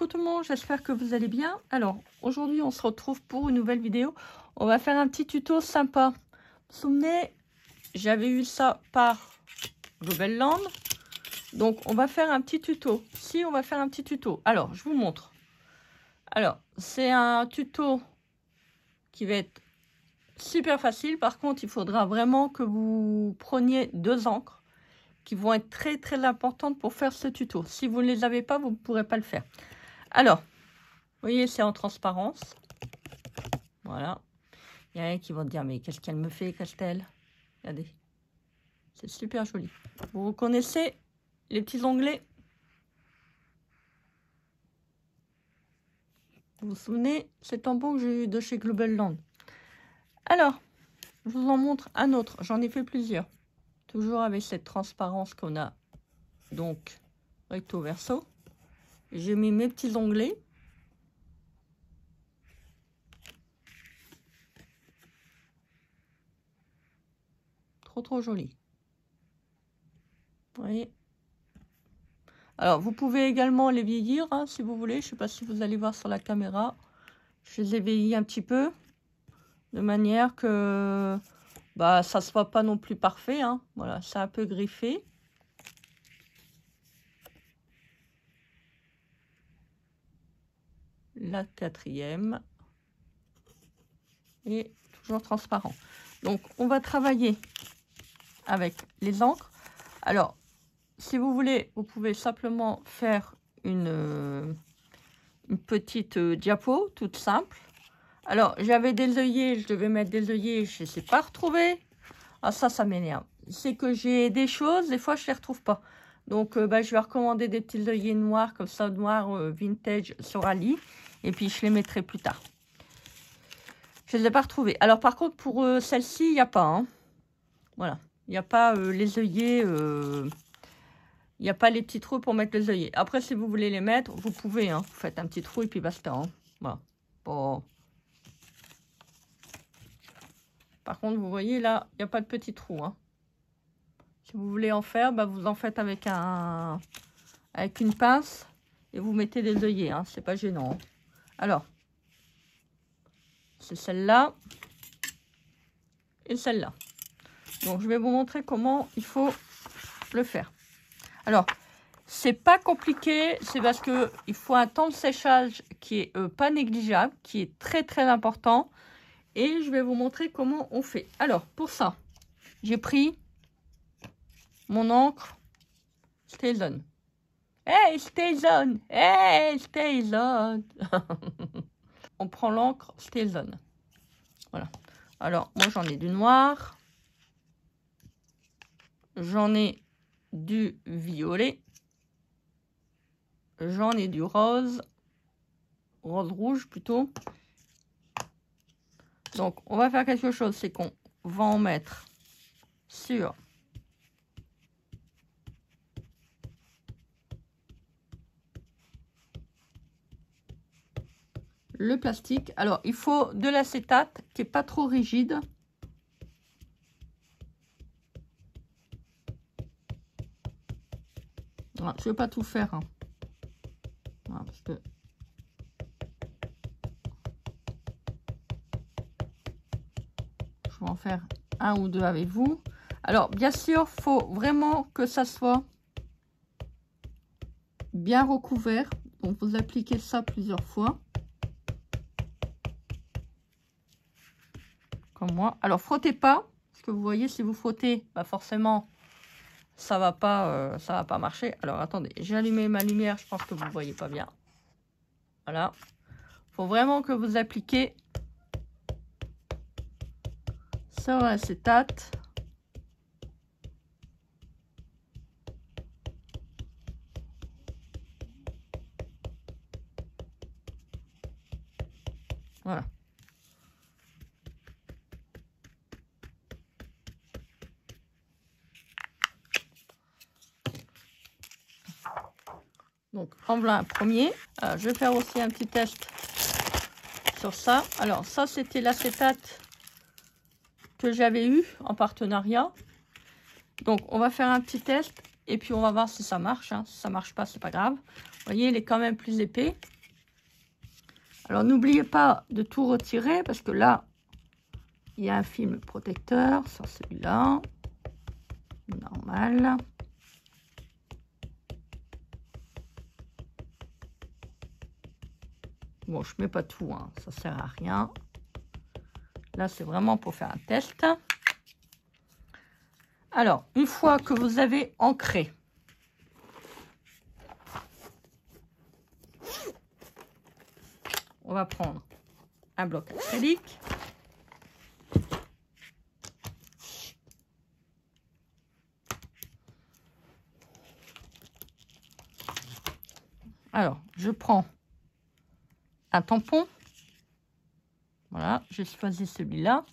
coucou tout le monde, j'espère que vous allez bien. Alors, aujourd'hui, on se retrouve pour une nouvelle vidéo. On va faire un petit tuto sympa. Vous vous souvenez, j'avais eu ça par Global Land. Donc, on va faire un petit tuto. Si, on va faire un petit tuto. Alors, je vous montre. Alors, c'est un tuto qui va être super facile. Par contre, il faudra vraiment que vous preniez 2 encres qui vont être très importantes pour faire ce tuto. Si vous ne les avez pas, vous ne pourrez pas le faire. Alors, vous voyez, c'est en transparence. Voilà. Il y en a qui vont dire, mais qu'est-ce qu'elle me fait, Christelle? Regardez. C'est super joli. Vous reconnaissez les petits onglets? Vous vous souvenez, c'est tampon que j'ai eu de chez Global Land. Alors, je vous en montre un autre. J'en ai fait plusieurs. Toujours avec cette transparence qu'on a, donc, recto verso. J'ai mis mes petits onglets. Trop joli. Vous voyez? Alors, vous pouvez également les vieillir, hein, si vous voulez. Je ne sais pas si vous allez voir sur la caméra. Je les ai vieillis un petit peu. De manière que bah, ça ne soit pas non plus parfait. Hein. Voilà, c'est un peu griffé. La 4e. Et toujours transparent. Donc, on va travailler avec les encres. Alors, si vous voulez, vous pouvez simplement faire une petite diapo, toute simple. Alors, j'avais des œillets, je devais mettre des œillets, je ne les ai pas retrouvés. Ah, ça m'énerve. C'est que j'ai des choses, des fois, je ne les retrouve pas. Donc, bah, je vais recommander des petits œillets noirs, comme ça, noirs vintage sur Ali. Et puis, je les mettrai plus tard. Je ne les ai pas retrouvés. Alors, par contre, pour celle-ci, il n'y a pas. Hein. Voilà. Il n'y a pas les œillets... Il n'y a pas les petits trous pour mettre les œillets. Après, si vous voulez les mettre, vous pouvez. Hein. Vous faites un petit trou et puis basta. Hein. Voilà. Bon. Par contre, vous voyez là, il n'y a pas de petit trou. Hein. Si vous voulez en faire, bah, vous en faites avec une pince et vous mettez des œillets. Hein. C'est pas gênant. Hein. Alors, c'est celle-là et celle-là. Donc, je vais vous montrer comment il faut le faire. Alors, c'est pas compliqué, c'est parce que il faut un temps de séchage qui est pas négligeable, qui est très important. Et je vais vous montrer comment on fait. Alors, pour ça, j'ai pris mon encre StazOn. Hey, StazOn! Hey, StazOn! On prend l'encre StazOn. Voilà. Alors, moi, j'en ai du noir. J'en ai du violet. J'en ai du rose. Rose-rouge, plutôt. Donc, on va faire quelque chose, c'est qu'on va en mettre sur le plastique. Alors, il faut de l'acétate qui n'est pas trop rigide. Voilà, je ne vais pas tout faire. Hein. Voilà, parce que je vais en faire un ou deux avec vous. Alors, bien sûr, il faut vraiment que ça soit bien recouvert. Donc, vous appliquez ça plusieurs fois. Comme moi. Alors, frottez pas. Parce que vous voyez, si vous frottez, bah forcément, ça va pas marcher. Alors, attendez. J'ai allumé ma lumière. Je pense que vous ne voyez pas bien. Voilà. Il faut vraiment que vous appliquez sur l'acétate. Voilà. Donc, en voilà un premier. Je vais faire aussi un petit test sur ça. Alors, ça, c'était l'acétate que j'avais eu en partenariat. Donc, on va faire un petit test et puis on va voir si ça marche. Hein. Si ça marche pas, c'est pas grave. Vous voyez, il est quand même plus épais. Alors, n'oubliez pas de tout retirer parce que là, il y a un film protecteur sur celui-là. Normal. Bon, je mets pas tout, hein, ça sert à rien. Là, c'est vraiment pour faire un test. Alors, une fois que vous avez ancré, on va prendre un bloc acrylique. Alors, je prends un tampon. Voilà, j'ai choisi celui-là.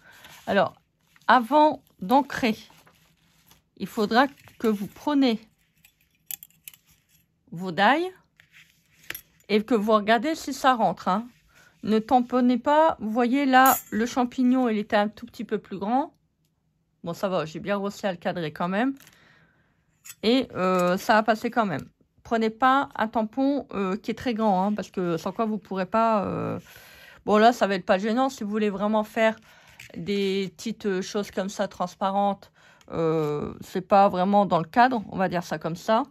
Alors, avant d'ancrer, il faudra que vous preniez vos dailles et que vous regardez si ça rentre. Hein. Ne tamponnez pas. Vous voyez là, le champignon, il était un tout petit peu plus grand. Bon, ça va, j'ai bien réussi à le cadrer quand même. Et ça va passer quand même. Prenez pas un tampon qui est très grand, hein, parce que sans quoi vous ne pourrez pas... Bon, là, ça va être pas gênant. Si vous voulez vraiment faire des petites choses comme ça, transparentes, c'est pas vraiment dans le cadre, on va dire ça comme ça.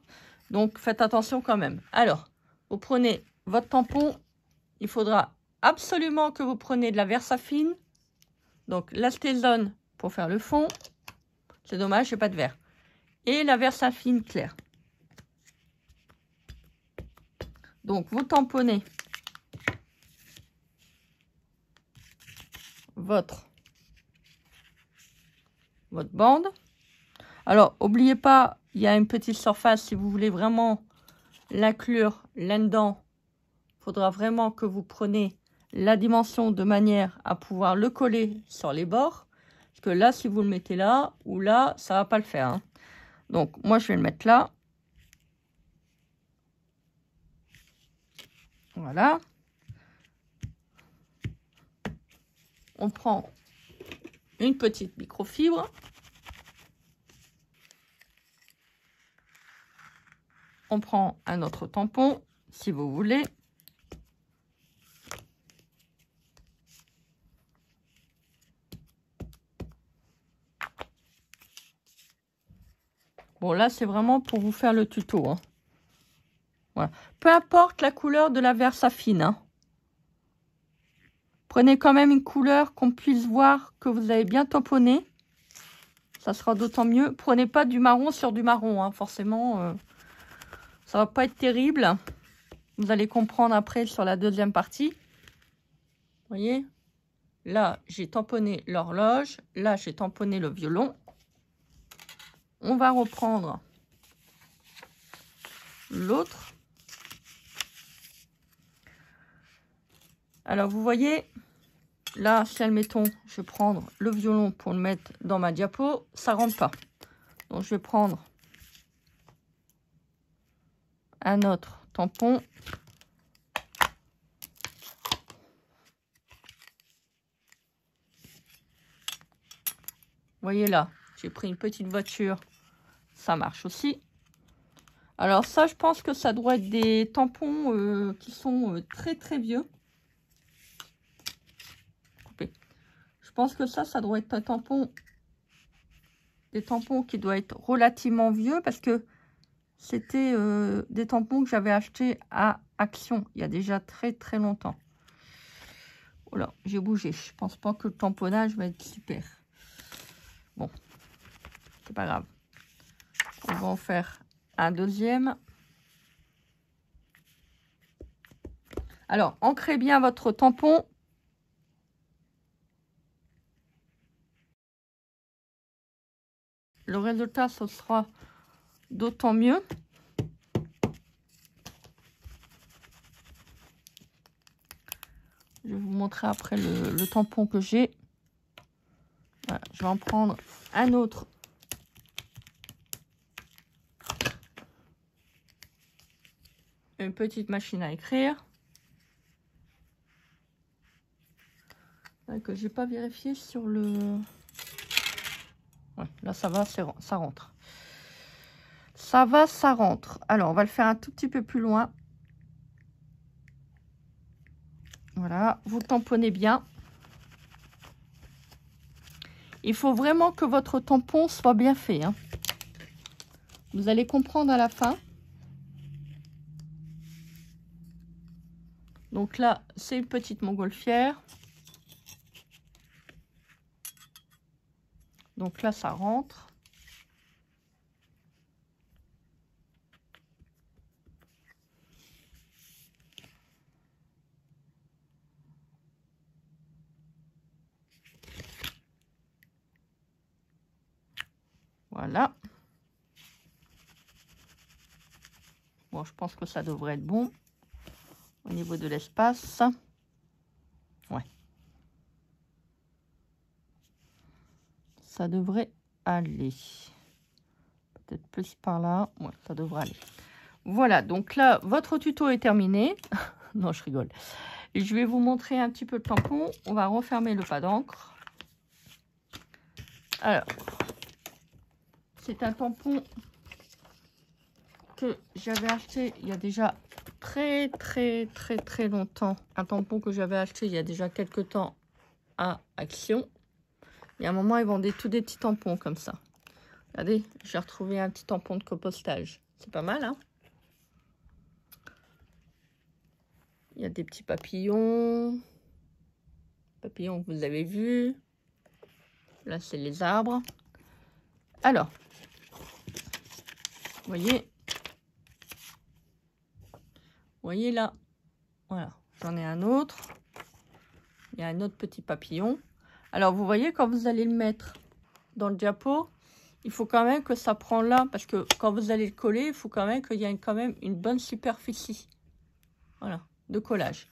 Donc, faites attention quand même. Alors, vous prenez votre tampon. Il faudra absolument que vous preniez de la Versafine. Donc, l'Astésone pour faire le fond. C'est dommage, j'ai pas de verre. Et la Versafine claire. Donc, vous tamponnez votre bande. Alors, n'oubliez pas, il y a une petite surface. Si vous voulez vraiment l'inclure là-dedans, il faudra vraiment que vous preniez la dimension de manière à pouvoir le coller sur les bords. Parce que là, si vous le mettez là ou là, ça ne va pas le faire. Hein. Donc, moi, je vais le mettre là. Voilà. On prend une petite microfibre. On prend un autre tampon, si vous voulez. Bon, là, c'est vraiment pour vous faire le tuto. Hein. Voilà. Peu importe la couleur de la Versafine. Hein. Prenez quand même une couleur qu'on puisse voir que vous avez bien tamponné. Ça sera d'autant mieux. Prenez pas du marron sur du marron. Hein. Forcément, ça va pas être terrible. Vous allez comprendre après sur la deuxième partie. Vous voyez? Là, j'ai tamponné l'horloge. Là, j'ai tamponné le violon. On va reprendre l'autre. Alors, vous voyez, là, si admettons, je vais prendre le violon pour le mettre dans ma diapo, ça rentre pas. Donc, je vais prendre un autre tampon. Vous voyez là, j'ai pris une petite voiture, ça marche aussi. Alors ça, je pense que ça doit être des tampons qui sont très très vieux. Je pense que ça doit être un tampon, des tampons qui doivent être relativement vieux parce que c'était des tampons que j'avais achetés à Action il y a déjà très très longtemps. Voilà, j'ai bougé. Je pense pas que le tamponnage va être super. Bon, c'est pas grave. On va en faire un deuxième. Alors, ancrez bien votre tampon. Le résultat, ce sera d'autant mieux. Je vais vous montrer après le tampon que j'ai. Voilà, je vais en prendre un autre. Une petite machine à écrire. Que j'ai pas vérifié sur le... Ouais, là, ça va, ça rentre. Ça va, ça rentre. Alors, on va le faire un tout petit peu plus loin. Voilà, vous tamponnez bien. Il faut vraiment que votre tampon soit bien fait, hein. Vous allez comprendre à la fin. Donc là, c'est une petite montgolfière. Donc là, ça rentre. Voilà. Bon, je pense que ça devrait être bon. Au niveau de l'espace. Ouais. Ça devrait aller. Peut-être plus par là. Ouais, ça devrait aller. Voilà, donc là, votre tuto est terminé. Non, je rigole. Je vais vous montrer un petit peu le tampon. On va refermer le pas d'encre. Alors, c'est un tampon que j'avais acheté il y a déjà très longtemps. Un tampon que j'avais acheté il y a déjà quelques temps à Action. Il y a un moment, ils vendaient tous des petits tampons comme ça. Regardez, j'ai retrouvé un petit tampon de compostage. C'est pas mal, hein? Il y a des petits papillons. Papillons que vous avez vus. Là, c'est les arbres. Alors, vous voyez là, voilà, j'en ai un autre. Il y a un autre petit papillon. Alors, vous voyez, quand vous allez le mettre dans le diapo, il faut quand même que ça prend là, parce que quand vous allez le coller, il faut quand même qu'il y ait quand même une bonne superficie. Voilà, de collage.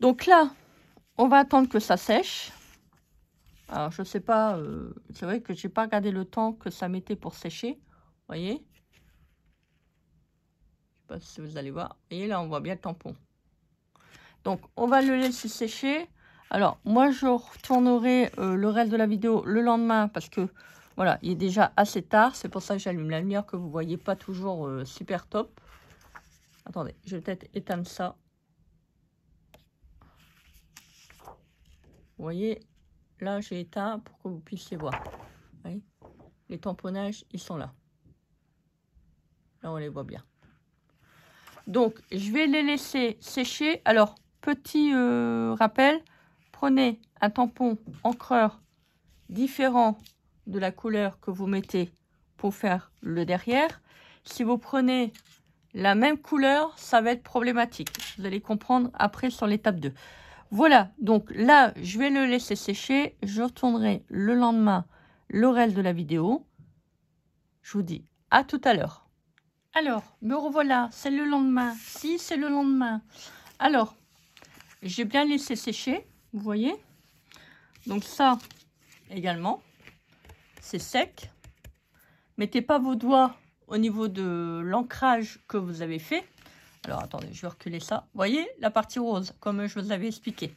Donc là, on va attendre que ça sèche. Alors, je sais pas, c'est vrai que j'ai pas regardé le temps que ça mettait pour sécher. Vous voyez? Je sais pas si vous allez voir. Vous voyez, là, on voit bien le tampon. Donc, on va le laisser sécher. Alors, moi, je retournerai le reste de la vidéo le lendemain parce que, voilà, il est déjà assez tard. C'est pour ça que j'allume la lumière que vous voyez pas toujours super top. Attendez, je vais peut-être éteindre ça. Vous voyez, là, j'ai éteint pour que vous puissiez voir. Vous voyez, les tamponnages, ils sont là. Là, on les voit bien. Donc, je vais les laisser sécher. Alors, petit rappel, prenez un tampon encreur différent de la couleur que vous mettez pour faire le derrière. Si vous prenez la même couleur, ça va être problématique. Vous allez comprendre après sur l'étape 2. Voilà, donc là, je vais le laisser sécher. Je retournerai le lendemain le reste de la vidéo. Je vous dis à tout à l'heure. Alors, me revoilà, c'est le lendemain. Si, c'est le lendemain. Alors, j'ai bien laissé sécher, vous voyez. Donc ça, également, c'est sec. Mettez pas vos doigts au niveau de l'ancrage que vous avez fait. Alors, attendez, je vais reculer ça. Vous voyez, la partie rose, comme je vous avais expliqué.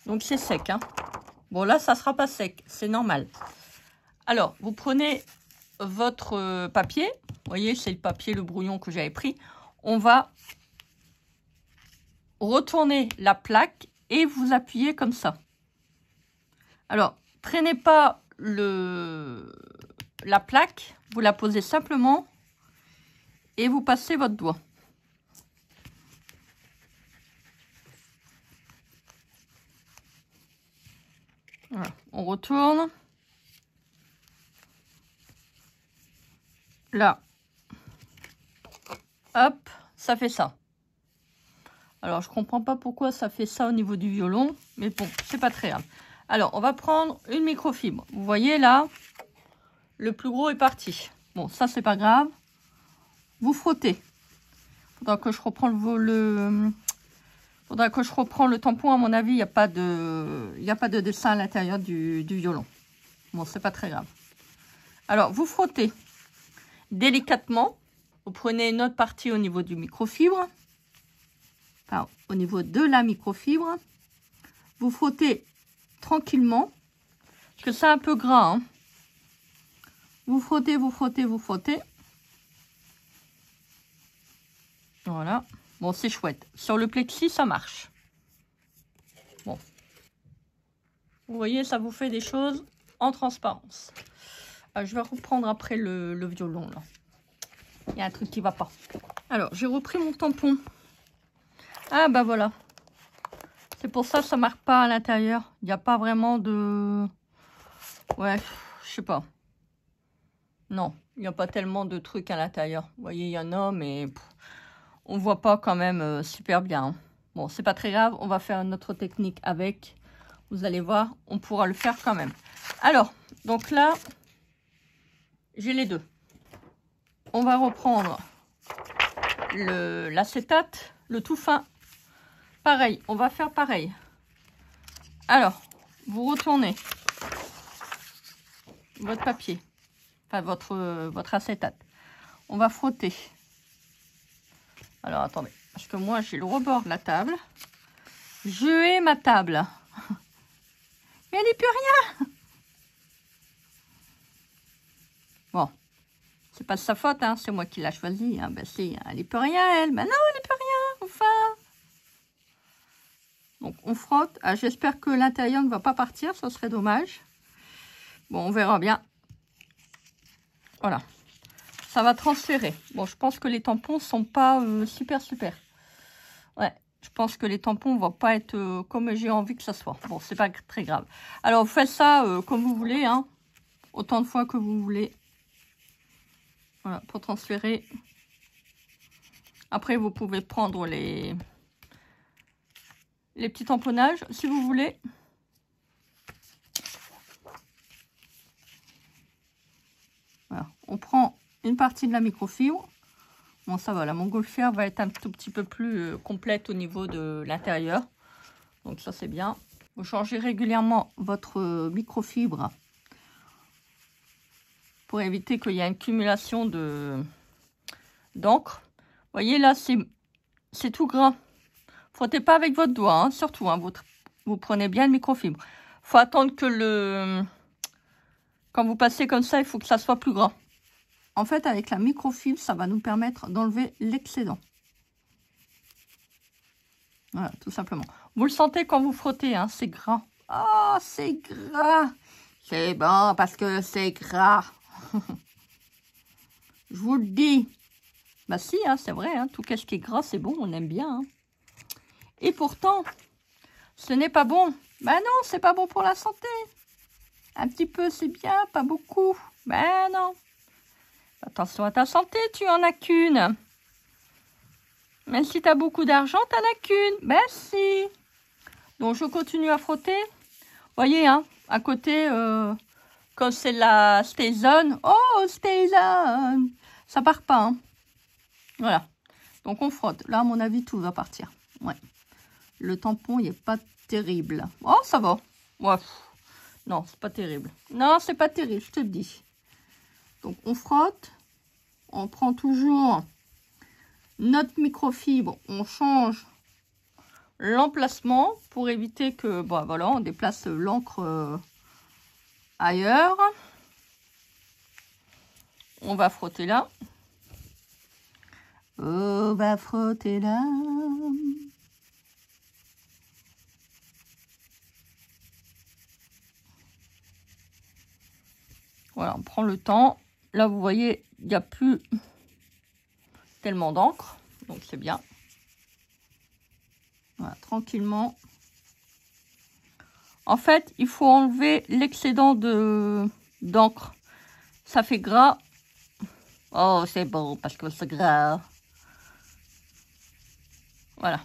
Donc, c'est sec, hein. Bon, là, ça sera pas sec, c'est normal. Alors, vous prenez votre papier. Vous voyez, c'est le papier, le brouillon que j'avais pris. On va retourner la plaque et vous appuyez comme ça. Alors, traînez pas la plaque, vous la posez simplement et vous passez votre doigt. Voilà, on retourne. Là. Hop, ça fait ça. Alors, je comprends pas pourquoi ça fait ça au niveau du violon, mais bon, c'est pas très grave. Alors, on va prendre une microfibre. Vous voyez là, le plus gros est parti. Bon, ça, c'est pas grave. Vous frottez. Faudra que je reprends faudra que je reprends le tampon. À mon avis, il n'y a pas de dessin à l'intérieur du violon. Bon, c'est pas très grave. Alors, vous frottez délicatement. Vous prenez une autre partie au niveau du microfibre. Enfin, au niveau de la microfibre. Vous frottez tranquillement. Parce que c'est un peu gras, hein. Vous frottez, vous frottez, vous frottez. Voilà. Bon, c'est chouette. Sur le plexi, ça marche. Bon. Vous voyez, ça vous fait des choses en transparence. Je vais reprendre après le violon, là. Il y a un truc qui va pas. Alors, j'ai repris mon tampon. Ah, bah voilà. C'est pour ça que ça marque pas à l'intérieur. Il n'y a pas vraiment de... Ouais, je sais pas. Non, il n'y a pas tellement de trucs à l'intérieur. Vous voyez, il y en a, mais on voit pas quand même super bien. Hein. Bon, c'est pas très grave. On va faire une autre technique avec. Vous allez voir, on pourra le faire quand même. Alors, donc là, j'ai les deux. On va reprendre l'acétate, le tout fin. Pareil, on va faire pareil. Alors, vous retournez votre papier, enfin votre acétate. On va frotter. Alors, attendez, parce que moi, j'ai le rebord de la table. Je hais ma table. Mais elle n'est plus rien. Bon, c'est pas de sa faute, hein, c'est moi qui l'a choisie. Hein. Ben si, elle n'est plus rien, elle. Ben non, elle n'est plus rien, enfin. Donc, on frotte. Ah, j'espère que l'intérieur ne va pas partir, ça serait dommage. Bon, on verra bien. Voilà. Ça va transférer. Bon, je pense que les tampons sont pas super. Ouais, je pense que les tampons vont pas être comme j'ai envie que ça soit. Bon, c'est pas très grave. Alors, vous faites ça comme vous voulez, hein. Autant de fois que vous voulez. Voilà, pour transférer. Après, vous pouvez prendre les petits tamponnages, si vous voulez. Voilà, on prend une partie de la microfibre. Bon, ça va, la montgolfière va être un tout petit peu plus complète au niveau de l'intérieur. Donc ça, c'est bien. Vous changez régulièrement votre microfibre pour éviter qu'il y ait une accumulation d'encre. Vous voyez, là, c'est tout gras. Frottez pas avec votre doigt, hein, surtout. Hein, vous prenez bien le microfibre. Il faut attendre que quand vous passez comme ça, il faut que ça soit plus gras. En fait, avec la microfibre, ça va nous permettre d'enlever l'excédent. Voilà, tout simplement. Vous le sentez quand vous frottez, hein, c'est gras. Oh, c'est gras. C'est bon parce que c'est gras. Je vous le dis. Bah si, hein, c'est vrai, hein, tout ce qui est gras, c'est bon, on aime bien. Hein. Et pourtant, ce n'est pas bon. Bah non, c'est pas bon pour la santé. Un petit peu, c'est bien, pas beaucoup. Ben non. Attention à ta santé, tu en as qu'une. Même si tu as beaucoup d'argent, tu n'en as qu'une. Ben si. Donc, je continue à frotter. Vous voyez, hein, à côté, quand c'est la Stay Zone. Oh, Stay Zone. Ça part pas. Hein. Voilà. Donc, on frotte. Là, à mon avis, tout va partir. Ouais. Le tampon, il n'est pas terrible. Oh, ça va. Ouais. Non, c'est pas terrible. Non, c'est pas terrible, je te le dis. Donc, on frotte. On prend toujours notre microfibre. On change l'emplacement pour éviter que, bon, voilà, on déplace l'encre ailleurs. On va frotter là. On va frotter là. Voilà, on prend le temps. Là, vous voyez, il n'y a plus tellement d'encre. Donc, c'est bien. Voilà, tranquillement. En fait, il faut enlever l'excédent d'encre. Ça fait gras. Oh, c'est bon parce que c'est gras. Voilà.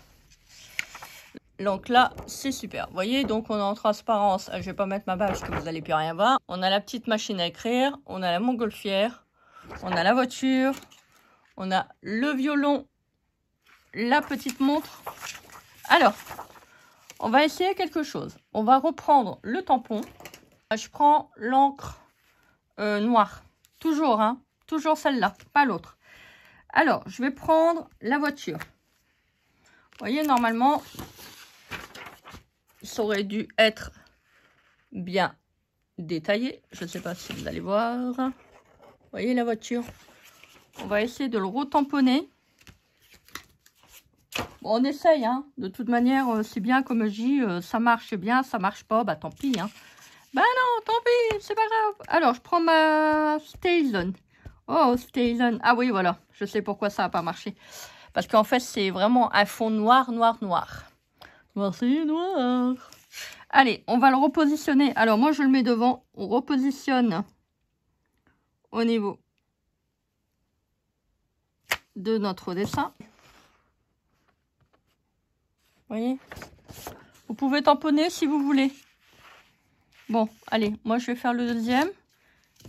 Donc là, c'est super. Vous voyez, donc on est en transparence. Je vais pas mettre ma bâche que vous n'allez plus rien voir. On a la petite machine à écrire. On a la montgolfière. On a la voiture. On a le violon. La petite montre. Alors, on va essayer quelque chose. On va reprendre le tampon. Je prends l'encre noire. Toujours, hein. Toujours celle-là, pas l'autre. Alors, je vais prendre la voiture. Vous voyez, normalement, ça aurait dû être bien détaillé. Je ne sais pas si vous allez voir. Vous voyez la voiture. On va essayer de le retamponner. Bon, on essaye, hein. De toute manière, c'est bien, comme je dis, ça marche, c'est bien, ça marche pas, bah tant pis, hein. Bah non, tant pis, c'est pas grave. Alors, je prends ma Stayzone. Oh, Stayzone. Ah oui, voilà, je sais pourquoi ça n'a pas marché. Parce qu'en fait, c'est vraiment un fond noir, noir, noir. Noir, c'est noir. Allez, on va le repositionner. Alors, moi, je le mets devant. On repositionne au niveau de notre dessin. Vous voyez? Vous pouvez tamponner si vous voulez. Bon, allez, moi, je vais faire le deuxième.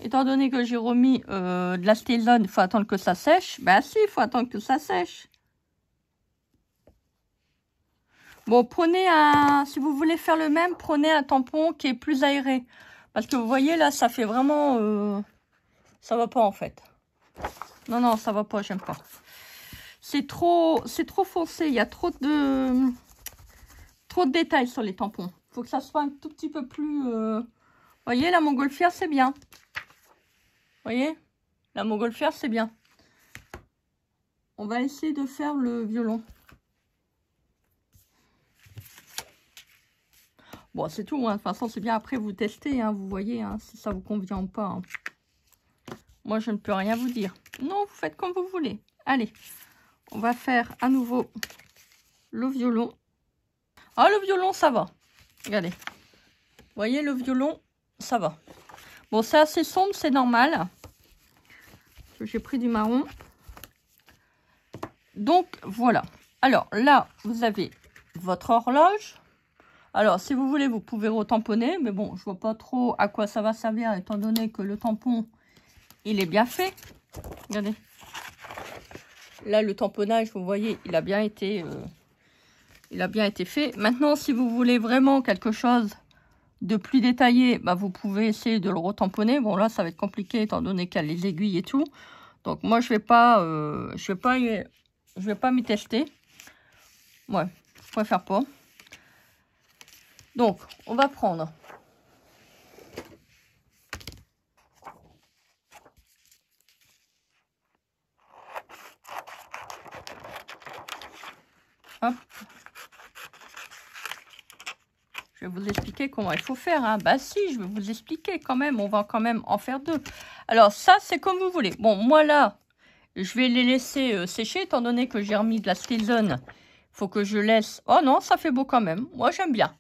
Étant donné que j'ai remis de la Stayzone, il faut attendre que ça sèche. Bah si, il faut attendre que ça sèche. Bon, prenez un... Si vous voulez faire le même, prenez un tampon qui est plus aéré. Parce que vous voyez, là, ça fait vraiment... Ça va pas, en fait. Non, non, ça va pas, j'aime pas. C'est trop foncé. Il y a trop de détails sur les tampons. Il faut que ça soit un tout petit peu plus... Vous voyez, la montgolfière, c'est bien. Vous voyez, la montgolfière, c'est bien. On va essayer de faire le violon. Bon, c'est tout, hein. De toute façon, c'est bien. Après, vous testez, hein. Vous voyez, hein, si ça vous convient ou pas. Hein. Moi, je ne peux rien vous dire. Non, vous faites comme vous voulez. Allez, on va faire à nouveau le violon. Ah, le violon, ça va. Regardez. Vous voyez, le violon, ça va. Bon, c'est assez sombre, c'est normal. J'ai pris du marron. Donc, voilà. Alors, là, vous avez votre horloge. Alors, si vous voulez, vous pouvez retamponner. Mais bon, je vois pas trop à quoi ça va servir, étant donné que le tampon, il est bien fait. Regardez. Là, le tamponnage, vous voyez, il a bien été fait. Maintenant, si vous voulez vraiment quelque chose de plus détaillé, bah, vous pouvez essayer de le retamponner. Bon, là, ça va être compliqué, étant donné qu'il y a les aiguilles et tout. Donc, moi, je vais pas m'y tester. Ouais, je préfère pas. Donc, on va prendre hop. Je vais vous expliquer comment il faut faire. Hein. Bah si, je vais vous expliquer quand même. On va quand même en faire deux. Alors, ça, c'est comme vous voulez. Bon, moi, là, je vais les laisser sécher, étant donné que j'ai remis de la Stayzone. Il faut que je laisse... Oh non, ça fait beau quand même. Moi, j'aime bien.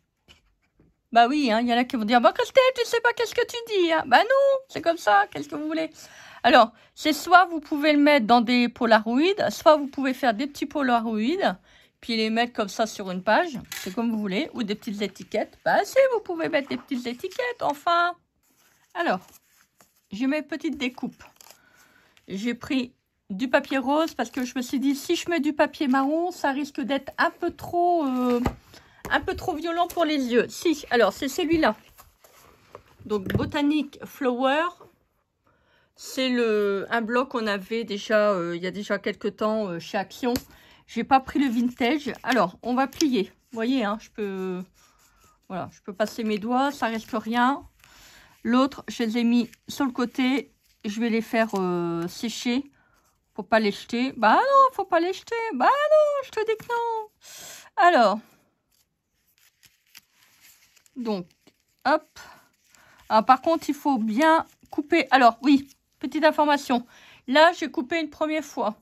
Bah oui, hein, y en a qui vont dire, bah Christelle, tu sais pas qu'est-ce que tu dis. Hein. Bah non, c'est comme ça, qu'est-ce que vous voulez. Alors, c'est soit vous pouvez le mettre dans des polaroids, soit vous pouvez faire des petits polaroids, puis les mettre comme ça sur une page, c'est comme vous voulez, ou des petites étiquettes. Bah si, vous pouvez mettre des petites étiquettes, enfin. Alors, j'ai mes petites découpes. J'ai pris du papier rose parce que je me suis dit, si je mets du papier marron, ça risque d'être un peu trop violent pour les yeux. Si, alors c'est celui-là. Donc Botanic Flower, c'est un bloc qu'on avait déjà il y a déjà quelques temps chez Action. J'ai pas pris le vintage. Alors on va plier. Vous voyez, hein, je peux passer mes doigts, ça risque rien. L'autre, je les ai mis sur le côté. Je vais les faire sécher. Faut pas les jeter. Bah non, faut pas les jeter. Bah non, je te dis que non. Alors. Donc, hop. Alors, par contre, il faut bien couper. Alors, oui, petite information. Là, j'ai coupé une première fois.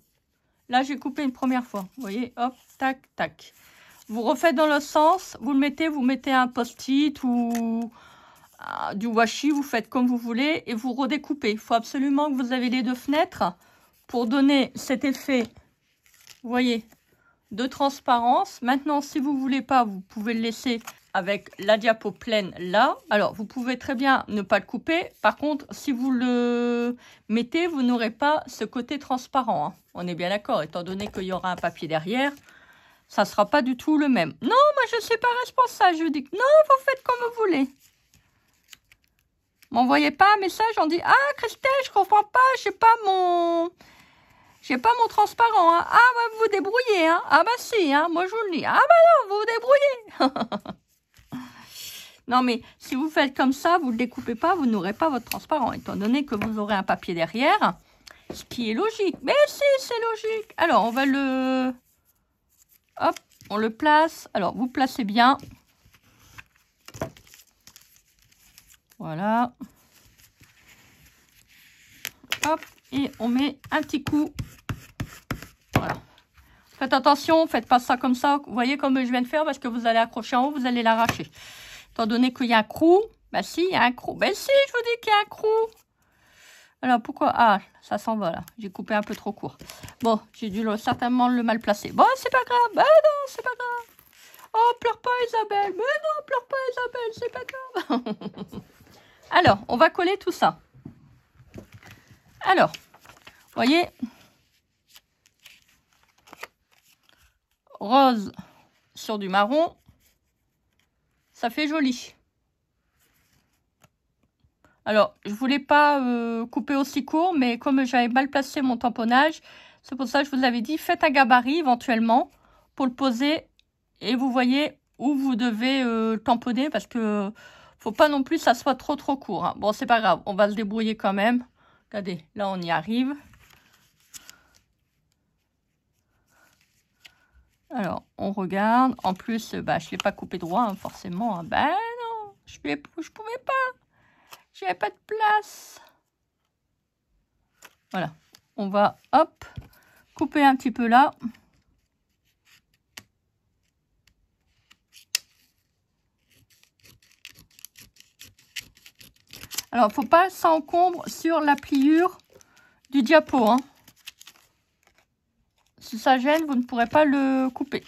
Là, j'ai coupé une première fois. Vous voyez, hop, tac, tac. Vous refaites dans le sens. Vous mettez un post-it ou du washi. Vous faites comme vous voulez et vous redécoupez. Il faut absolument que vous avez les deux fenêtres pour donner cet effet, vous voyez, de transparence. Maintenant, si vous voulez pas, vous pouvez le laisser avec la diapo pleine là. Alors, vous pouvez très bien ne pas le couper. Par contre, si vous le mettez, vous n'aurez pas ce côté transparent. Hein. On est bien d'accord, étant donné qu'il y aura un papier derrière, ça ne sera pas du tout le même. Non, moi, je ne suis pas responsable. Je dis que non, vous faites comme vous voulez. M'envoyez pas un message, on dit « Ah, Christelle, je comprends pas, j'ai pas mon transparent. Hein. Ah, bah, vous vous débrouillez. Hein. Ah, bah si, hein. Moi, je vous le dis. Ah, bah non, vous vous débrouillez. » Non, mais si vous faites comme ça, vous ne le découpez pas, vous n'aurez pas votre transparent, étant donné que vous aurez un papier derrière, ce qui est logique. Mais si, c'est logique. Alors, on va le... Hop, on le place. Alors, vous placez bien. Voilà. Hop, et on met un petit coup. Voilà. Faites attention, faites pas ça comme ça. Vous voyez comme je viens de faire parce que vous allez accrocher en haut, vous allez l'arracher. Étant donné qu'il y a un crou, bah si, il y a un crou. Ben si, je vous dis qu'il y a un crou. Alors pourquoi? Ah, ça s'en va là. J'ai coupé un peu trop court. Bon, j'ai dû certainement le mal placer. Bon, c'est pas grave. Ben non, c'est pas grave. Oh, pleure pas Isabelle. Mais non, pleure pas Isabelle, c'est pas grave. Alors, on va coller tout ça. Alors, vous voyez, rose sur du marron, ça fait joli. Alors, je voulais pas couper aussi court, mais comme j'avais mal placé mon tamponnage, c'est pour ça que je vous avais dit, faites un gabarit éventuellement pour le poser et vous voyez où vous devez tamponner parce que faut pas non plus que ça soit trop court. Hein. Bon, c'est pas grave, on va se débrouiller quand même. Regardez, là on y arrive. Alors, on regarde. En plus, bah, je ne l'ai pas coupé droit, hein, forcément. Hein. Ben non, je pouvais pas. J'avais pas de place. Voilà. On va, hop, couper un petit peu là. Alors, il ne faut pas s'encombre sur la pliure du diapo. Hein. Si ça gêne, vous ne pourrez pas le couper.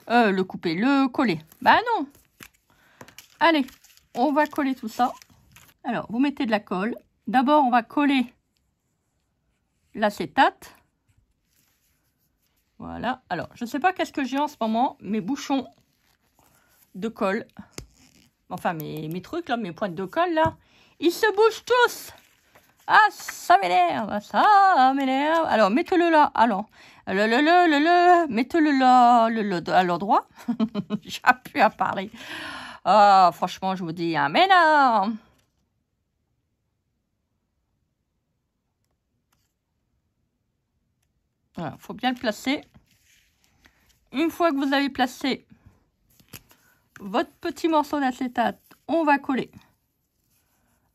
Le coller. Bah non. Allez, on va coller tout ça. Alors, vous mettez de la colle. D'abord, on va coller l'acétate. Voilà. Alors, je ne sais pas qu'est-ce que j'ai en ce moment. Mes bouchons de colle. Enfin, mes trucs, là, mes pointes de colle, là. Ils se bougent tous. Ah, ça m'énerve. Ça m'énerve. Alors, mettez-le là. Alors, mettez-le là. À l'endroit. J'ai plus à parler. Ah, franchement, je vous dis, hein, mais non. Voilà, faut bien le placer. Une fois que vous avez placé votre petit morceau d'acétate, on va coller.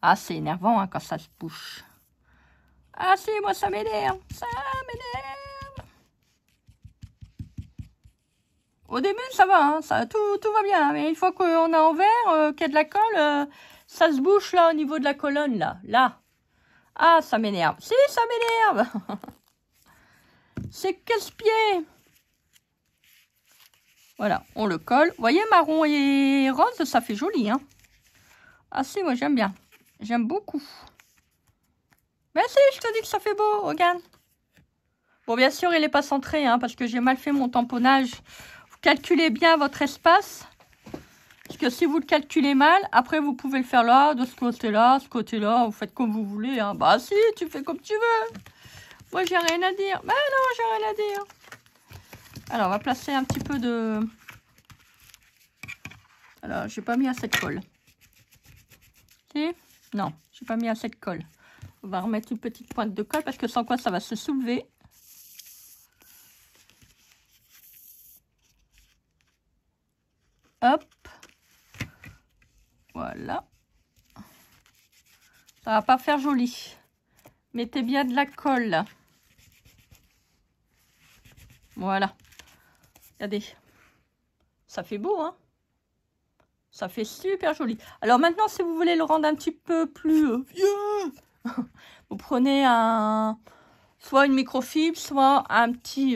Ah, c'est énervant hein, quand ça se bouche. Ah si, moi ça m'énerve. Ça m'énerve. Au début, ça va. Hein, tout va bien. Mais une fois qu'on a envers, qu'il y a de la colle, ça se bouche là au niveau de la colonne. Là. Ah, ça m'énerve. Si, ça m'énerve. C'est casse-pied. Voilà, on le colle. Vous voyez, marron et rose, ça fait joli. Hein. Ah si, moi j'aime bien. J'aime beaucoup. Mais si, je te dis que ça fait beau, regarde. Bon, bien sûr, il n'est pas centré, hein, parce que j'ai mal fait mon tamponnage. Vous calculez bien votre espace. Parce que si vous le calculez mal, après vous pouvez le faire là, de ce côté-là, vous faites comme vous voulez. Hein. Bah si, tu fais comme tu veux. Moi, j'ai rien à dire. Bah non, j'ai rien à dire. Alors, on va placer un petit peu de... Alors, j'ai pas mis assez de colle. Si? Non, j'ai pas mis assez de colle. On va remettre une petite pointe de colle parce que sans quoi ça va se soulever. Hop. Voilà. Ça va pas faire joli. Mettez bien de la colle. Voilà. Regardez. Ça fait beau, hein? Ça fait super joli. Alors maintenant, si vous voulez le rendre un petit peu plus vieux, vous prenez soit une microfibre, soit un petit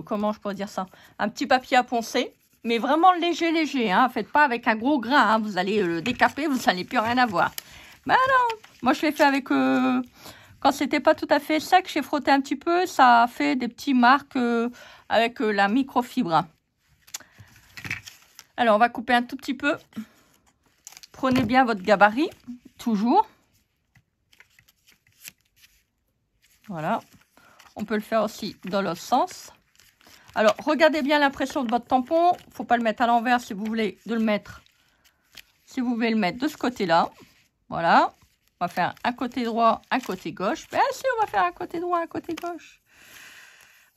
comment je pourrais dire ça? Un petit papier à poncer, mais vraiment léger, hein. Faites pas avec un gros grain, hein. Vous allez le décaper, vous n'allez plus rien avoir. Ben non, moi je l'ai fait avec, quand c'était pas tout à fait sec, j'ai frotté un petit peu, ça a fait des petits marques avec la microfibre. Alors, on va couper un tout petit peu. Prenez bien votre gabarit, toujours. Voilà. On peut le faire aussi dans l'autre sens. Alors, regardez bien l'impression de votre tampon. Il ne faut pas le mettre à l'envers si vous voulez le mettre. Si vous voulez le mettre de ce côté-là. Voilà. On va faire un côté droit, un côté gauche. Ben si, on va faire un côté droit, un côté gauche.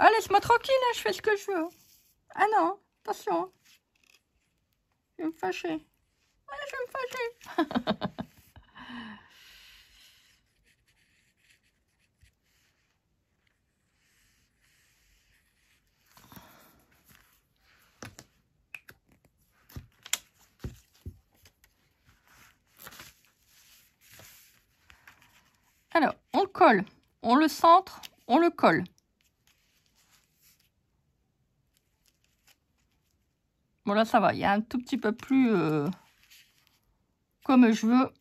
Ah, laisse-moi tranquille, hein, je fais ce que je veux. Ah non, attention. Je vais me fâcher. Ah, je vais me fâcher. Alors, on le colle. On le centre, on le colle. Bon, là, ça va. Il y a un tout petit peu plus comme je veux.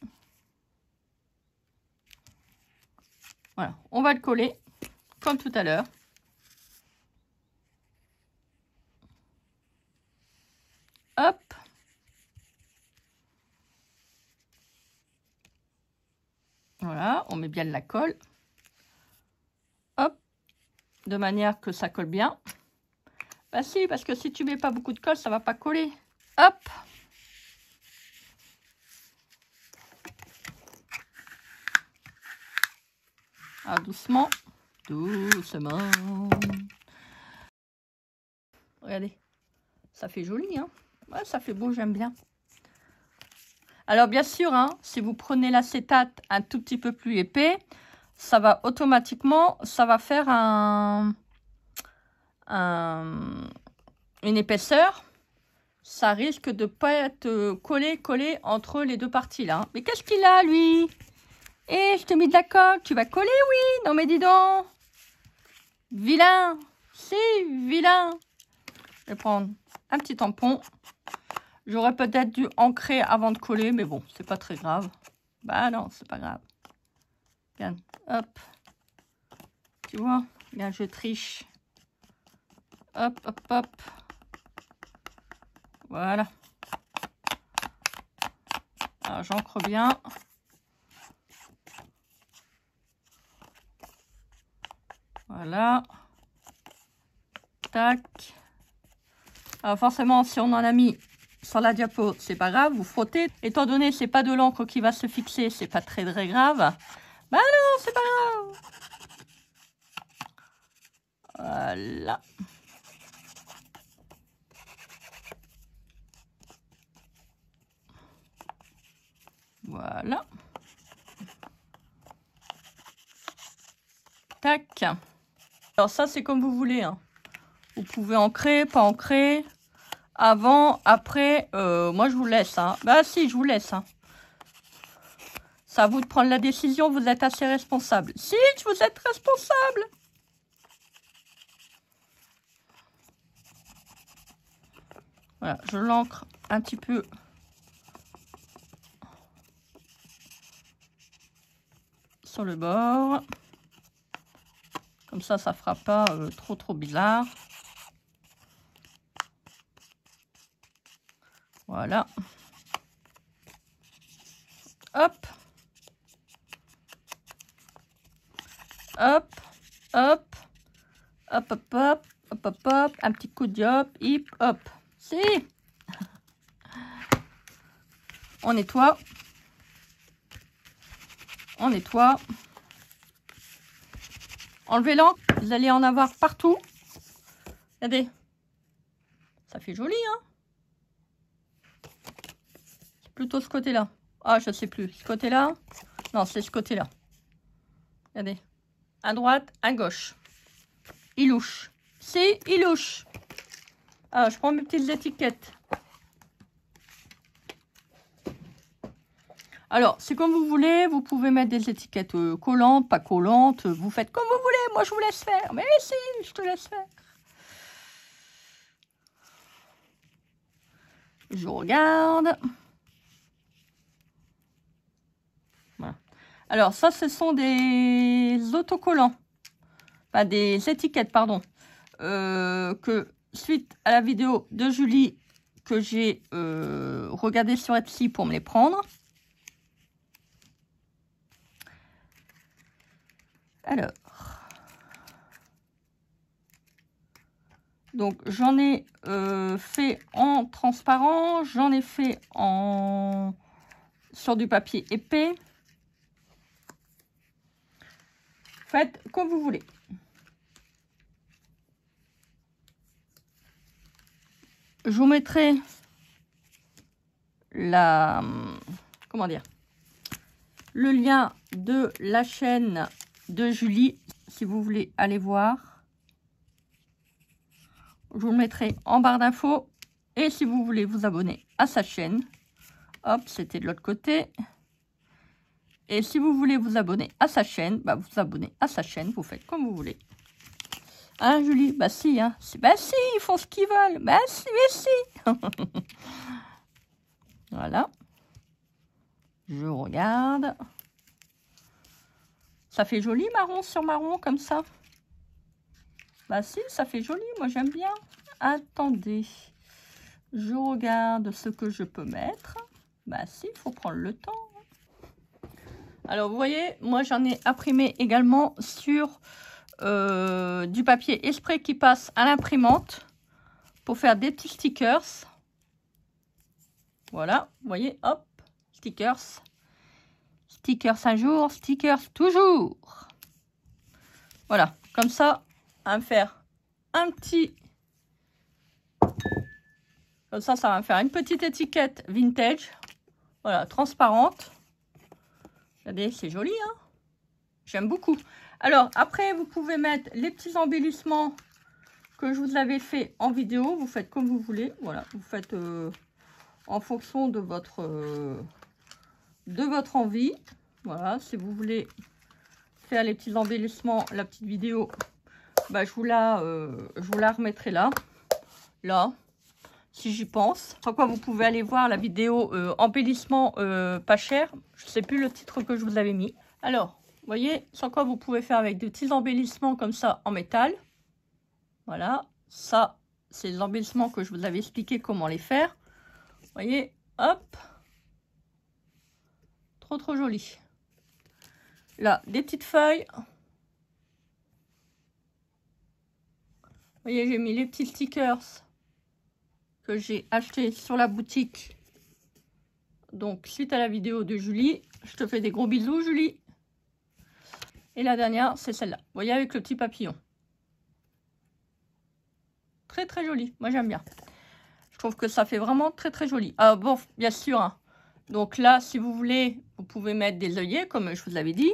Voilà. On va le coller comme tout à l'heure. Hop. Voilà. On met bien de la colle. Hop. De manière que ça colle bien. Bah si, parce que si tu mets pas beaucoup de colle, ça va pas coller. Hop. Ah, doucement. Doucement. Regardez. Ça fait joli, hein. Ouais, ça fait beau, j'aime bien. Alors, bien sûr, hein, si vous prenez l'acétate un tout petit peu plus épais, ça va automatiquement, ça va faire une épaisseur. Ça risque de pas être collé entre les deux parties, là. Mais qu'est-ce qu'il a, lui? Eh, je t'ai mis de la colle. Tu vas coller, oui? Non, mais dis donc. Vilain. Si, vilain. Je vais prendre un petit tampon. J'aurais peut-être dû ancrer avant de coller, mais bon, c'est pas très grave. Bah non, c'est pas grave. Regarde, hop. Tu vois, regarde, je triche. Hop, hop, hop. Voilà. Alors, j'ancre bien. Voilà. Tac. Alors, forcément, si on en a mis sur la diapo, c'est pas grave, vous frottez. Étant donné que c'est pas de l'encre qui va se fixer, c'est pas très grave. Bah non, c'est pas grave. Voilà. Voilà. Tac. Alors ça, c'est comme vous voulez, hein. Vous pouvez ancrer, pas ancrer. Avant, après, moi je vous laisse, hein. Bah si, je vous laisse, hein. C'est à vous de prendre la décision, vous êtes assez responsable. Si, vous êtes responsable. Voilà, je l'ancre un petit peu. Sur le bord. Comme ça, ça fera pas trop bizarre. Voilà. Hop. Hop. Hop. Hop, hop, hop. Hop, hop, hop. Un petit coup de diop. Hip, hop. Si. On nettoie. On nettoie. Enlevez l'encre. Vous allez en avoir partout. Regardez. Ça fait joli, hein. C'est plutôt ce côté-là. Ah, je sais plus. Ce côté-là. Non, c'est ce côté-là. Regardez. À droite, à gauche. Il louche. Si, il louche. Alors, je prends mes petites étiquettes. Alors, c'est comme vous voulez. Vous pouvez mettre des étiquettes collantes, pas collantes. Vous faites comme vous voulez. Moi, je vous laisse faire. Mais si, je te laisse faire. Je regarde. Voilà. Alors, ça, ce sont des autocollants. Pas des étiquettes, pardon. Que suite à la vidéo de Julie que j'ai regardé sur Etsy pour me les prendre. Alors. Donc, j'en ai fait en transparent. J'en ai fait sur du papier épais. Faites comme vous voulez. je vous mettrai la... Comment dire? Le lien de la chaîne de Julie, si vous voulez aller voir. Je vous le mettrai en barre d'infos. Et si vous voulez vous abonner à sa chaîne, hop, c'était de l'autre côté. Et si vous voulez vous abonner à sa chaîne, bah vous abonnez à sa chaîne, vous faites comme vous voulez. Hein, Julie? Bah si, hein. Bah si, ils font ce qu'ils veulent. Bah si, mais si. Voilà. Je regarde. Ça fait joli marron sur marron comme ça. Bah si, ça fait joli. Moi, j'aime bien. Attendez. Je regarde ce que je peux mettre. Bah si, il faut prendre le temps. Alors, vous voyez, moi, j'en ai imprimé également sur du papier exprès qui passe à l'imprimante pour faire des petits stickers. Voilà, vous voyez, hop, stickers. Stickers un jour, stickers toujours. Voilà, comme ça, à me faire un petit... Comme ça va me faire une petite étiquette vintage. Voilà, transparente. Regardez, c'est joli, hein? J'aime beaucoup. Alors, après, vous pouvez mettre les petits embellissements que je vous avais fait en vidéo. Vous faites comme vous voulez. Voilà, vous faites en fonction de votre envie. Voilà, si vous voulez faire les petits embellissements, la petite vidéo, bah, je vous la remettrai là. Là. Si j'y pense. Sans quoi, vous pouvez aller voir la vidéo embellissement pas cher. Je ne sais plus le titre que je vous avais mis. Alors, vous voyez, sans quoi vous pouvez faire avec des petits embellissements comme ça en métal. Voilà, ça, c'est les embellissements que je vous avais expliqué comment les faire. Vous voyez, hop. Trop, trop joli. Là, des petites feuilles. Vous voyez, j'ai mis les petits stickers que j'ai acheté sur la boutique. Donc, suite à la vidéo de Julie, je te fais des gros bisous, Julie. Et la dernière, c'est celle-là. Vous voyez, avec le petit papillon. Très, très joli. Moi, j'aime bien. Je trouve que ça fait vraiment très, très joli. Ah, bon, bien sûr. Hein. Donc là, si vous voulez, vous pouvez mettre des œillets, comme je vous l'avais dit.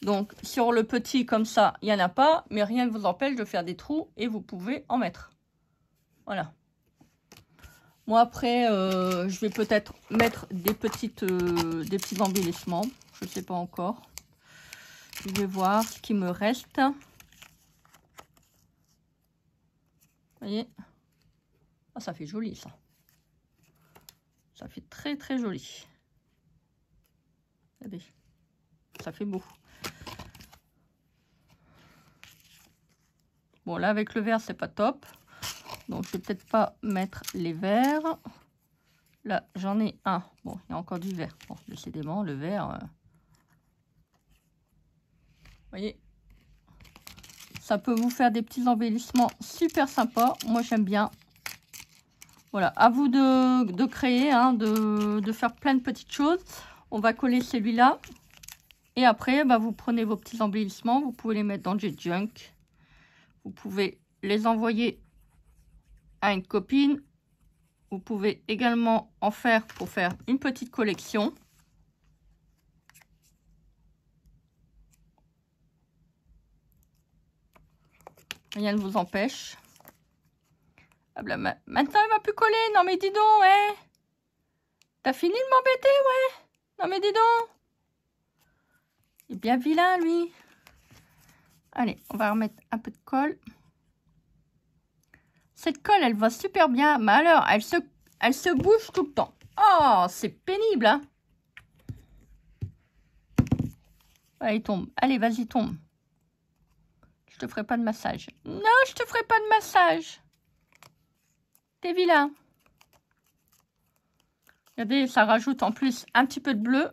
Donc, sur le petit, comme ça, il n'y en a pas. Mais rien ne vous empêche de faire des trous et vous pouvez en mettre. Voilà. Moi, après, je vais peut-être mettre des petits embellissements. Je ne sais pas encore. Je vais voir ce qui me reste. Vous voyez? Ah, ça fait joli, ça. Ça fait très, très joli. Regardez. Ça fait beau. Bon, là, avec le vert, c'est pas top. Donc, je vais peut-être pas mettre les verts. Là, j'en ai un. Bon, il y a encore du vert. Bon, décidément, le vert... Vous voyez, ça peut vous faire des petits embellissements super sympas. Moi, j'aime bien. Voilà, à vous de créer, hein, de faire plein de petites choses. On va coller celui-là. Et après, bah, vous prenez vos petits embellissements. Vous pouvez les mettre dans Jet Junk. Vous pouvez les envoyer à une copine. Vous pouvez également en faire pour faire une petite collection. Rien ne vous empêche. Ah ben, maintenant, il va plus coller. Non, mais dis donc, ouais. T'as fini de m'embêter, ouais. Non, mais dis donc. Il est bien vilain, lui. Allez, on va remettre un peu de colle. Cette colle, elle va super bien. Mais alors, elle se bouge tout le temps. Oh, c'est pénible, hein. Allez, tombe. Allez, vas-y, tombe. Je te ferai pas de massage. Non, je te ferai pas de massage. T'es vilain. Regardez, ça rajoute en plus un petit peu de bleu.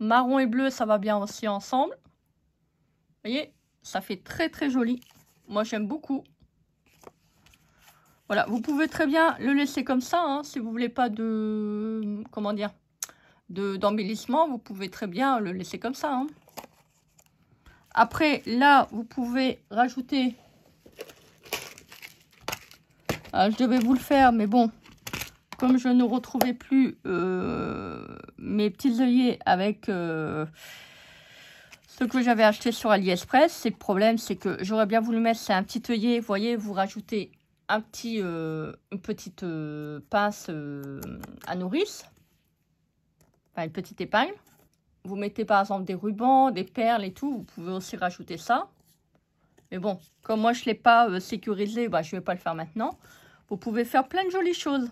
Marron et bleu, ça va bien aussi ensemble. Vous voyez, ça fait très très joli. Moi, j'aime beaucoup. Voilà, vous pouvez très bien le laisser comme ça, hein, si vous voulez pas de... Comment dire, d'embellissement, vous pouvez très bien le laisser comme ça. Hein. Après, là, vous pouvez rajouter Je devais vous le faire, mais bon, comme je ne retrouvais plus mes petits œillets avec ce que j'avais acheté sur AliExpress, le problème, c'est que j'aurais bien voulu mettre, c'est un petit œillet, vous voyez, vous rajoutez un petit, une petite pince à nourrice, enfin une petite épingle. Vous mettez par exemple des rubans, des perles et tout, vous pouvez aussi rajouter ça. Mais bon, comme moi je ne l'ai pas sécurisé, bah, je ne vais pas le faire maintenant. Vous pouvez faire plein de jolies choses.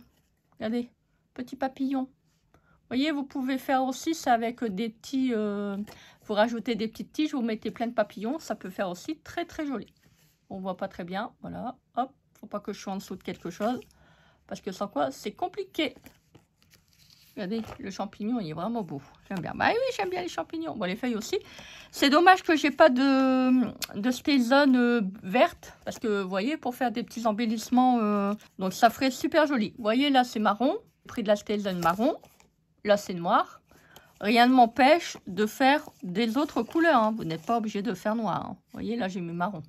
Regardez, petits papillons. Vous voyez, vous pouvez faire aussi ça avec des petits... vous rajoutez des petites tiges, vous mettez plein de papillons. Ça peut faire aussi très très joli. On ne voit pas très bien. Voilà, hop. Faut pas que je sois en dessous de quelque chose. Parce que sans quoi, c'est compliqué. Regardez, le champignon, il est vraiment beau. J'aime bien. Bah oui, j'aime bien les champignons. Bon, les feuilles aussi. C'est dommage que j'ai pas de stézone verte. Parce que, vous voyez, pour faire des petits embellissements, donc ça ferait super joli. Vous voyez, là, c'est marron. J'ai pris de la stézone marron. Là, c'est noir. Rien ne m'empêche de faire des autres couleurs. Hein. Vous n'êtes pas obligé de faire noir. Hein. Vous voyez, là, j'ai mis marron.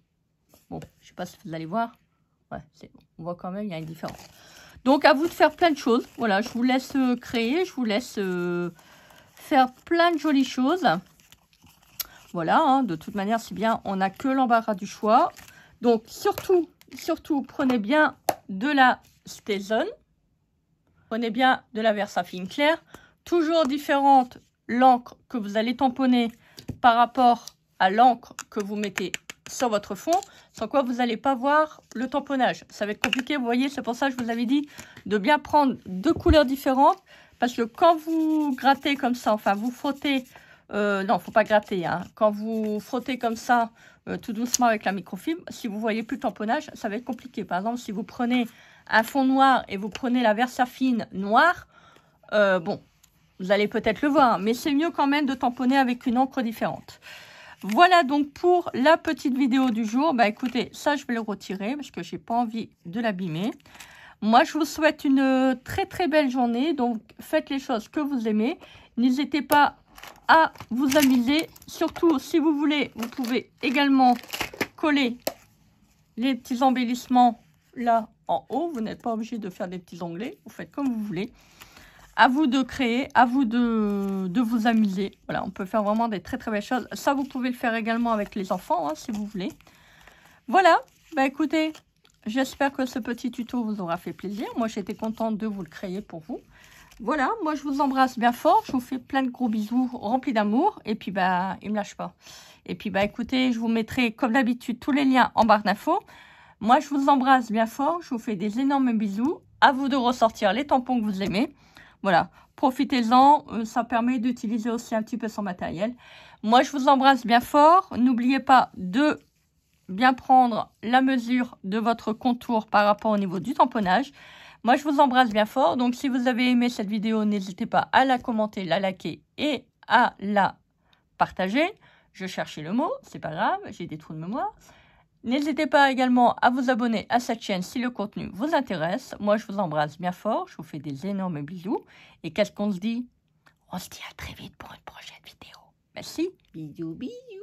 Bon, je sais pas si vous allez voir. Ouais, on voit quand même, il y a une différence. Donc, à vous de faire plein de choses. Voilà, je vous laisse créer, je vous laisse faire plein de jolies choses. Voilà, hein, de toute manière, c'est bien, on n'a que l'embarras du choix. Donc, surtout, prenez bien de la stézone. Prenez bien de la Versafine claire. Toujours différente l'encre que vous allez tamponner par rapport à l'encre que vous mettez sur votre fond, sans quoi vous n'allez pas voir le tamponnage. Ça va être compliqué, vous voyez, c'est pour ça que je vous avais dit de bien prendre deux couleurs différentes, parce que quand vous grattez comme ça, enfin vous frottez, non, faut pas gratter, hein, quand vous frottez comme ça, tout doucement avec la microfibre, si vous voyez plus le tamponnage, ça va être compliqué. Par exemple, si vous prenez un fond noir et vous prenez la Versafine noire, bon, vous allez peut-être le voir, mais c'est mieux quand même de tamponner avec une encre différente. Voilà donc pour la petite vidéo du jour. Bah écoutez, ça je vais le retirer parce que j'ai pas envie de l'abîmer. Moi je vous souhaite une très très belle journée. Donc faites les choses que vous aimez. N'hésitez pas à vous amuser. Surtout si vous voulez, vous pouvez également coller les petits embellissements là en haut. Vous n'êtes pas obligé de faire des petits onglets. Vous faites comme vous voulez. À vous de créer, à vous de vous amuser. Voilà, on peut faire vraiment des très très belles choses. Ça, vous pouvez le faire également avec les enfants, hein, si vous voulez. Voilà, bah écoutez, j'espère que ce petit tuto vous aura fait plaisir. Moi, j'étais contente de vous le créer pour vous. Voilà, moi, je vous embrasse bien fort. Je vous fais plein de gros bisous remplis d'amour. Et puis, bah, il me lâche pas. Et puis, bah écoutez, je vous mettrai, comme d'habitude, tous les liens en barre d'infos. Moi, je vous embrasse bien fort. Je vous fais des énormes bisous. À vous de ressortir les tampons que vous aimez. Voilà, profitez-en, ça permet d'utiliser aussi un petit peu son matériel. Moi, je vous embrasse bien fort. N'oubliez pas de bien prendre la mesure de votre contour par rapport au niveau du tamponnage. Moi, je vous embrasse bien fort. Donc, si vous avez aimé cette vidéo, n'hésitez pas à la commenter, la liker et à la partager. Je cherchais le mot, c'est pas grave, j'ai des trous de mémoire. N'hésitez pas également à vous abonner à cette chaîne si le contenu vous intéresse. Moi, je vous embrasse bien fort. Je vous fais des énormes bisous. Et qu'est-ce qu'on se dit? On se dit à très vite pour une prochaine vidéo. Merci. Bisous, bisous.